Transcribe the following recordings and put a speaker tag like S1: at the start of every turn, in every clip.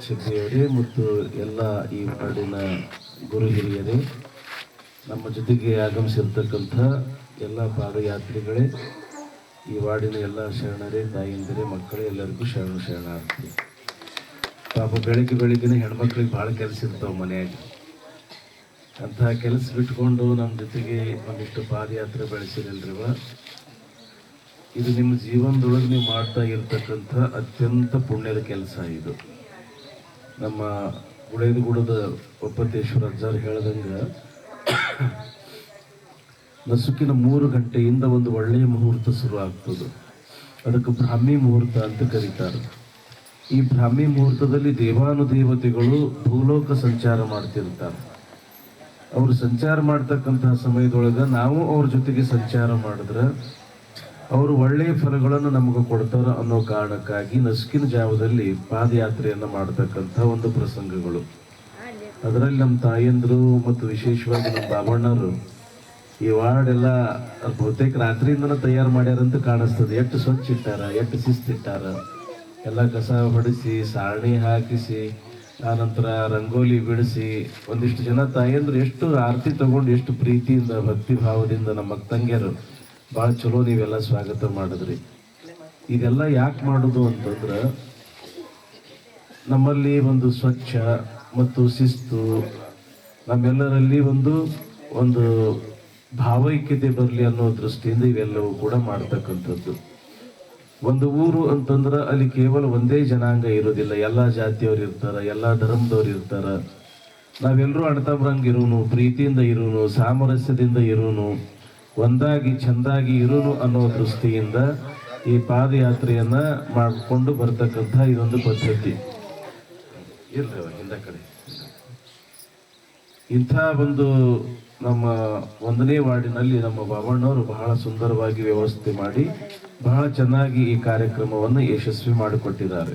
S1: ಶಿಕ್ಷಕಿಯವರೇ ಮತ್ತು ಎಲ್ಲ ಈ ಹಾಡಿನ ಗುರು ಹಿರಿಯರೇ, ನಮ್ಮ ಜೊತೆಗೆ ಆಗಮಿಸಿರ್ತಕ್ಕಂಥ ಎಲ್ಲ ಪಾದಯಾತ್ರಿಗಳೇ, ಈ ವಾರ್ಡಿನ ಎಲ್ಲ ಶರಣರೇ, ತಾಯಿಂದರೇ, ಮಕ್ಕಳೇ, ಎಲ್ಲರಿಗೂ ಶರಣಾರ್ಥಿ. ಪಾಪ ಬೆಳಿಗ್ಗೆ ಹೆಣ್ಮಕ್ಳಿಗೆ ಭಾಳ ಕೆಲಸ ಇರ್ತಾವೆ ಮನೆಯಾಗ. ಅಂತಹ ಕೆಲಸ ಬಿಟ್ಕೊಂಡು ನಮ್ಮ ಜೊತೆಗೆ ಒಂದಿಷ್ಟು ಪಾದಯಾತ್ರೆ ಬೆಳೆಸಿರಲ್ರಿವ. ಇದು ನಿಮ್ಮ ಜೀವನದೊಳಗೆ ನೀವು ಮಾಡ್ತಾ ಇರ್ತಕ್ಕಂಥ ಅತ್ಯಂತ ಪುಣ್ಯದ ಕೆಲಸ. ಇದು ನಮ್ಮ ಗುಡದ ಒಪ್ಪತ್ತೇಶ್ವರ ಅಜ್ಜಾರು ಹೇಳ್ದಂಗೆ ನಸುಕಿನ 3 ಗಂಟೆಯಿಂದ ಒಂದು ಒಳ್ಳೆಯ ಮುಹೂರ್ತ ಶುರು ಆಗ್ತದೆ. ಅದಕ್ಕೆ ಬ್ರಾಹ್ಮಿ ಮುಹೂರ್ತ ಅಂತ ಕರೀತಾರೆ. ಈ ಬ್ರಾಹ್ಮಿ ಮುಹೂರ್ತದಲ್ಲಿ ದೇವಾನುದೇವತೆಗಳು ಭೂಲೋಕ ಸಂಚಾರ ಮಾಡ್ತಿರ್ತಾರೆ. ಅವರು ಸಂಚಾರ ಮಾಡ್ತಕ್ಕಂತಹ ಸಮಯದೊಳಗೆ ನಾವು ಅವ್ರ ಜೊತೆಗೆ ಸಂಚಾರ ಮಾಡಿದ್ರೆ ಅವರು ಒಳ್ಳೆಯ ಫಲಗಳನ್ನು ನಮಗೆ ಕೊಡ್ತಾರೆ ಅನ್ನೋ ಕಾರಣಕ್ಕಾಗಿ ನಸುಕಿನ ಜಾವದಲ್ಲಿ ಪಾದಯಾತ್ರೆಯನ್ನು ಮಾಡ್ತಕ್ಕಂಥ ಒಂದು ಪ್ರಸಂಗಗಳು. ಅದರಲ್ಲಿ ನಮ್ಮ ತಾಯಂದರು ಮತ್ತು ವಿಶೇಷವಾಗಿ ನಮ್ಮ ಬಾಬಣ್ಣವರು ಈ ವಾರ್ಡ್ ಎಲ್ಲ ಬಹುತೇಕ ರಾತ್ರಿಯಿಂದನೇ ತಯಾರು ಮಾಡ್ಯಾರಂತ ಕಾಣಿಸ್ತದೆ. ಎಷ್ಟು ಸ್ವಚ್ಛ ಇಟ್ಟಾರ, ಎಷ್ಟು ಶಿಸ್ತಿಟ್ಟಾರ, ಎಲ್ಲ ಕಸ ಹೊಡಿಸಿ, ಸಾರಣಿ ಹಾಕಿಸಿ, ಆನಂತರ ರಂಗೋಲಿ ಬಿಡಿಸಿ, ಒಂದಿಷ್ಟು ಜನ ತಾಯಂದ್ರು ಎಷ್ಟು ಆರತಿ ತಗೊಂಡು ಎಷ್ಟು ಪ್ರೀತಿಯಿಂದ ಭಕ್ತಿ ಭಾವದಿಂದ ನಮ್ಮ ತಂಗಿಯರು ಭಾಳ ಚಲೋ ನೀವೆಲ್ಲ ಸ್ವಾಗತ ಮಾಡಿದ್ರಿ. ಇದೆಲ್ಲ ಯಾಕೆ ಮಾಡೋದು ಅಂತಂದ್ರೆ ನಮ್ಮಲ್ಲಿ ಒಂದು ಸ್ವಚ್ಛ ಮತ್ತು ಶಿಸ್ತು, ನಮ್ಮೆಲ್ಲರಲ್ಲಿ ಒಂದು ಭಾವೈಕ್ಯತೆ ಬರಲಿ ಅನ್ನೋ ದೃಷ್ಟಿಯಿಂದ ಇವೆಲ್ಲವೂ ಕೂಡ ಮಾಡ್ತಕ್ಕಂಥದ್ದು. ಒಂದು ಊರು ಅಂತಂದ್ರೆ ಅಲ್ಲಿ ಕೇವಲ ಒಂದೇ ಜನಾಂಗ ಇರೋದಿಲ್ಲ, ಎಲ್ಲ ಜಾತಿಯವ್ರು ಇರ್ತಾರೆ, ಎಲ್ಲ ಧರ್ಮದವ್ರು ಇರ್ತಾರೆ. ನಾವೆಲ್ಲರೂ ಅಣ್ತಂಬ್ರಂಗೆ ಇರೋನು, ಪ್ರೀತಿಯಿಂದ ಇರೋನು, ಸಾಮರಸ್ಯದಿಂದ ಇರೋನು, ಒಂದಾಗಿ ಚೆಂದಾಗಿ ಇರೋನು ಅನ್ನೋ ದೃಷ್ಟಿಯಿಂದ ಈ ಪಾದಯಾತ್ರೆಯನ್ನ ಮಾಡಿಕೊಂಡು ಬರ್ತಕ್ಕಂಥ ಇದೊಂದು ಪದ್ಧತಿ. ಇರ್ಲಿವ ಹಿಂದ ಕಡೆ ಇಂಥ ಒಂದು ನಮ್ಮ 1ನೇ ವಾರ್ಡಿನಲ್ಲಿ ನಮ್ಮ ಬಾಬಣ್ಣವರು ಬಹಳ ಸುಂದರವಾಗಿ ವ್ಯವಸ್ಥೆ ಮಾಡಿ ಬಹಳ ಚೆನ್ನಾಗಿ ಈ ಕಾರ್ಯಕ್ರಮವನ್ನು ಯಶಸ್ವಿ ಮಾಡಿಕೊಟ್ಟಿದ್ದಾರೆ.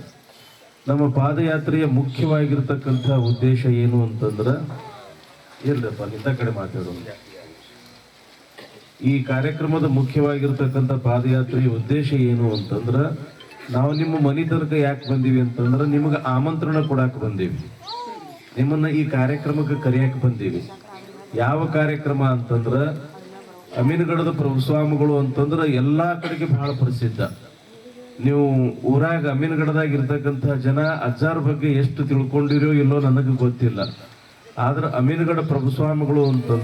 S1: ನಮ್ಮ ಪಾದಯಾತ್ರೆಯ ಮುಖ್ಯವಾಗಿರ್ತಕ್ಕಂಥ ಉದ್ದೇಶ ಏನು ಅಂತಂದ್ರೆ, ಇರ್ಲಪ್ಪ ಇಂಥ ಕಡೆ ಮಾತಾಡೋದು, ಈ ಕಾರ್ಯಕ್ರಮದ ಮುಖ್ಯವಾಗಿರ್ತಕ್ಕಂಥ ಪಾದಯಾತ್ರೆಯ ಉದ್ದೇಶ ಏನು ಅಂತಂದ್ರೆ, ನಾವು ನಿಮ್ಮ ಮನೆ ತನಕ ಯಾಕೆ ಬಂದೀವಿ ಅಂತಂದ್ರೆ ನಿಮಗೆ ಆಮಂತ್ರಣ ಕೊಡಕ್ಕೆ ಬಂದೀವಿ, ನಿಮ್ಮನ್ನ ಈ ಕಾರ್ಯಕ್ರಮಕ್ಕೆ ಕರೆಯಕ್ಕೆ ಬಂದೀವಿ. ಯಾವ ಕಾರ್ಯಕ್ರಮ ಅಂತಂದ್ರೆ ಅಮೀನ್ಗಡದ ಪ್ರಭುಸ್ವಾಮಿಗಳು ಅಂತಂದ್ರೆ ಎಲ್ಲಾ ಕಡೆಗೆ ಬಹಳ ಪ್ರಸಿದ್ಧ. ನೀವು ಊರಾಗ ಅಮೀನ್ಗಡದಾಗ ಇರ್ತಕ್ಕಂಥ ಜನ ಅಜ್ಜಾರ ಬಗ್ಗೆ ಎಷ್ಟು ತಿಳ್ಕೊಂಡಿರೋ ಇಲ್ಲೋ ನನಗೆ ಗೊತ್ತಿಲ್ಲ. ಆದ್ರೆ ಅಮೀನ್ಗಡ ಪ್ರಭುಸ್ವಾಮಿಗಳು ಅಂತಂದ್ರೆ